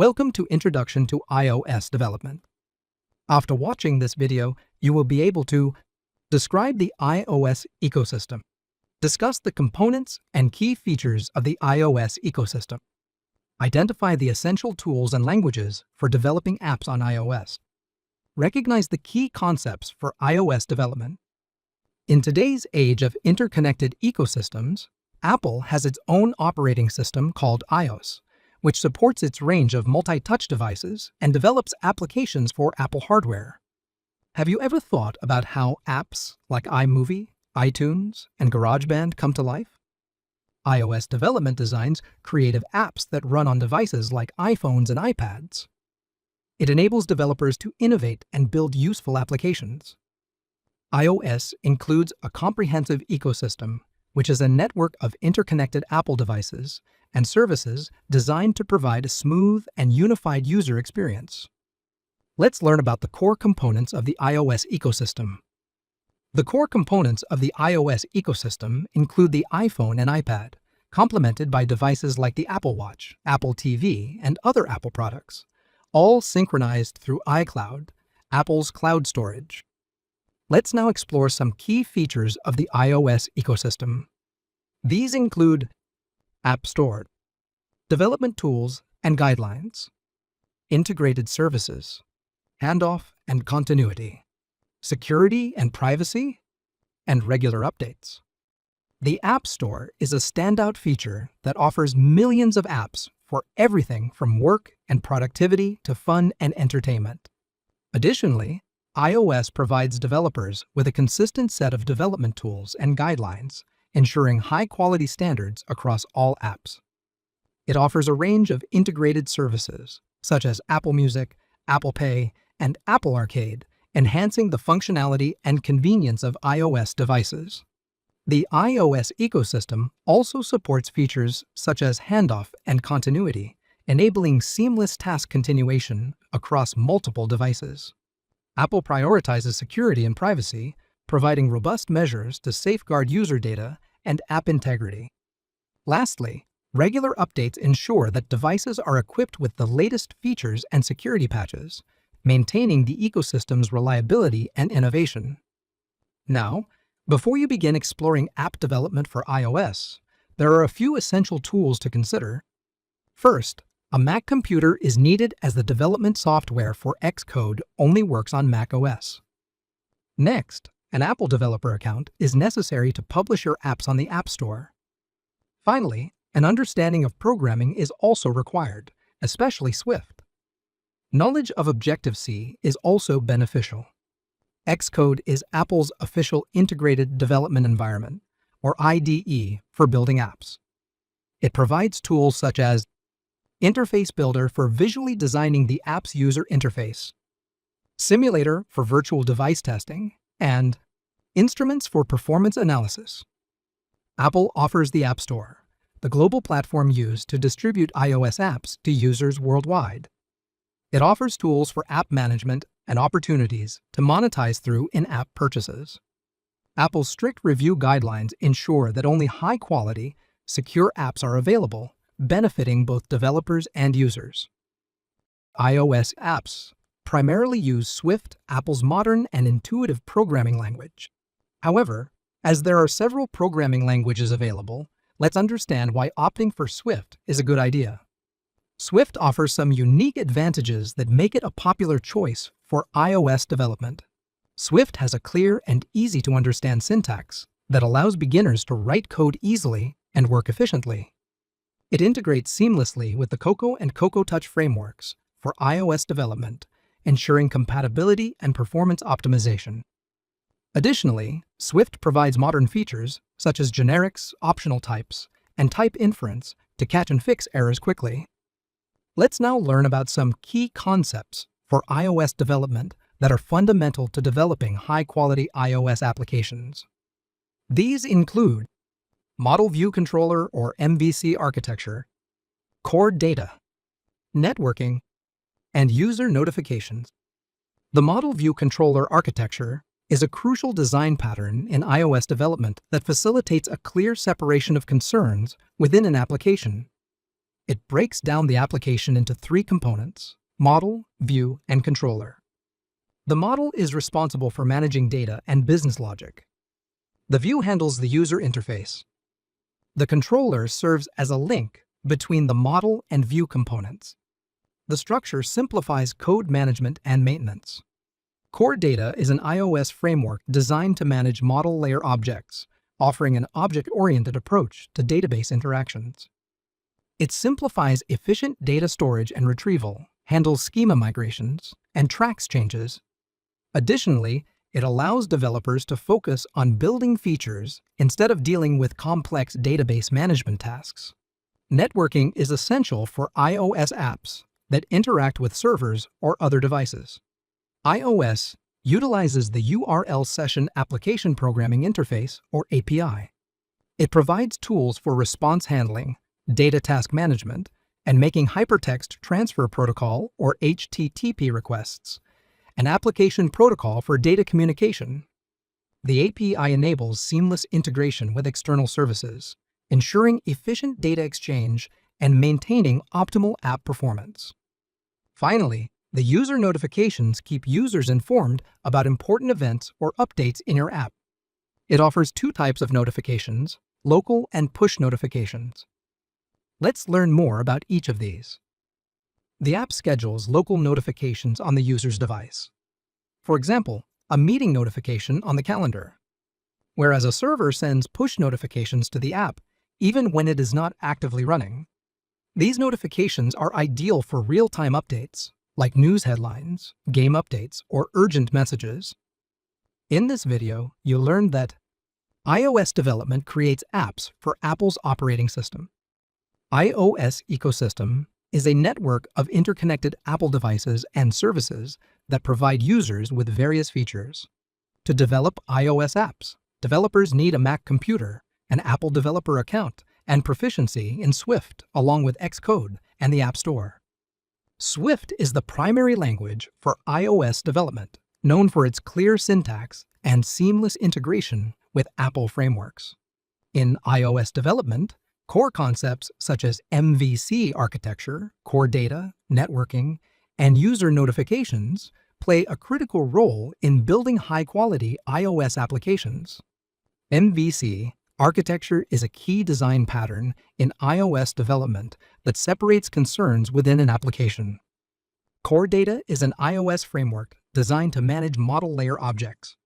Welcome to Introduction to iOS Development. After watching this video, you will be able to describe the iOS ecosystem, discuss the components and key features of the iOS ecosystem, identify the essential tools and languages for developing apps on iOS, recognize the key concepts for iOS development. In today's age of interconnected ecosystems, Apple has its own operating system called iOS, which supports its range of multi-touch devices and develops applications for Apple hardware. Have you ever thought about how apps like iMovie, iTunes, and GarageBand come to life? iOS development designs creative apps that run on devices like iPhones and iPads. It enables developers to innovate and build useful applications. iOS includes a comprehensive ecosystem, which is a network of interconnected Apple devices and services designed to provide a smooth and unified user experience. Let's learn about the core components of the iOS ecosystem. The core components of the iOS ecosystem include the iPhone and iPad, complemented by devices like the Apple Watch, Apple TV, and other Apple products, all synchronized through iCloud, Apple's cloud storage. Let's now explore some key features of the iOS ecosystem. These include App Store, development tools and guidelines, integrated services, handoff and continuity, security and privacy, and regular updates. The App Store is a standout feature that offers millions of apps for everything from work and productivity to fun and entertainment. Additionally, iOS provides developers with a consistent set of development tools and guidelines, ensuring high-quality standards across all apps. It offers a range of integrated services, such as Apple Music, Apple Pay, and Apple Arcade, enhancing the functionality and convenience of iOS devices. The iOS ecosystem also supports features such as handoff and continuity, enabling seamless task continuation across multiple devices. Apple prioritizes security and privacy, providing robust measures to safeguard user data and app integrity. Lastly, regular updates ensure that devices are equipped with the latest features and security patches, maintaining the ecosystem's reliability and innovation. Now, before you begin exploring app development for iOS, there are a few essential tools to consider. First, a Mac computer is needed as the development software for Xcode only works on macOS. Next, an Apple developer account is necessary to publish your apps on the App Store. Finally, an understanding of programming is also required, especially Swift. Knowledge of Objective-C is also beneficial. Xcode is Apple's official integrated development environment, or IDE, for building apps. It provides tools such as Interface Builder for visually designing the app's user interface, Simulator for virtual device testing, and Instruments for performance analysis. Apple offers the App Store, the global platform used to distribute iOS apps to users worldwide. It offers tools for app management and opportunities to monetize through in-app purchases. Apple's strict review guidelines ensure that only high-quality, secure apps are available, benefiting both developers and users. iOS apps primarily use Swift, Apple's modern and intuitive programming language. However, as there are several programming languages available, let's understand why opting for Swift is a good idea. Swift offers some unique advantages that make it a popular choice for iOS development. Swift has a clear and easy-to-understand syntax that allows beginners to write code easily and work efficiently. It integrates seamlessly with the Cocoa and Cocoa Touch frameworks for iOS development, ensuring compatibility and performance optimization. Additionally, Swift provides modern features such as generics, optional types, and type inference to catch and fix errors quickly. Let's now learn about some key concepts for iOS development that are fundamental to developing high-quality iOS applications. These include Model View Controller or MVC architecture, core data, networking, and user notifications. The Model View Controller architecture is a crucial design pattern in iOS development that facilitates a clear separation of concerns within an application. It breaks down the application into three components: model, view, and controller. The model is responsible for managing data and business logic. The view handles the user interface. The controller serves as a link between the model and view components. The structure simplifies code management and maintenance. Core Data is an iOS framework designed to manage model layer objects, offering an object-oriented approach to database interactions. It simplifies efficient data storage and retrieval, handles schema migrations, and tracks changes. Additionally, it allows developers to focus on building features instead of dealing with complex database management tasks. Networking is essential for iOS apps that interact with servers or other devices. iOS utilizes the URL Session Application Programming Interface, or API. It provides tools for response handling, data task management, and making hypertext transfer protocol, or HTTP requests, an application protocol for data communication. The API enables seamless integration with external services, ensuring efficient data exchange and maintaining optimal app performance. Finally, the user notifications keep users informed about important events or updates in your app. It offers two types of notifications: local and push notifications. Let's learn more about each of these. The app schedules local notifications on the user's device. For example, a meeting notification on the calendar, whereas a server sends push notifications to the app even when it is not actively running. These notifications are ideal for real-time updates, like news headlines, game updates, or urgent messages. In this video, you learned that iOS development creates apps for Apple's operating system. iOS ecosystem is a network of interconnected Apple devices and services that provide users with various features. To develop iOS apps, developers need a Mac computer, an Apple developer account, and proficiency in Swift, along with Xcode and the App Store. Swift is the primary language for iOS development, known for its clear syntax and seamless integration with Apple frameworks. In iOS development, core concepts such as MVC architecture, core data, networking, and user notifications play a critical role in building high-quality iOS applications. MVC architecture is a key design pattern in iOS development that separates concerns within an application. Core Data is an iOS framework designed to manage model layer objects.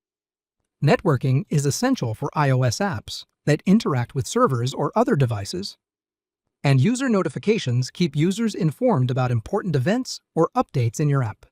Networking is essential for iOS apps that interact with servers or other devices. And user notifications keep users informed about important events or updates in your app.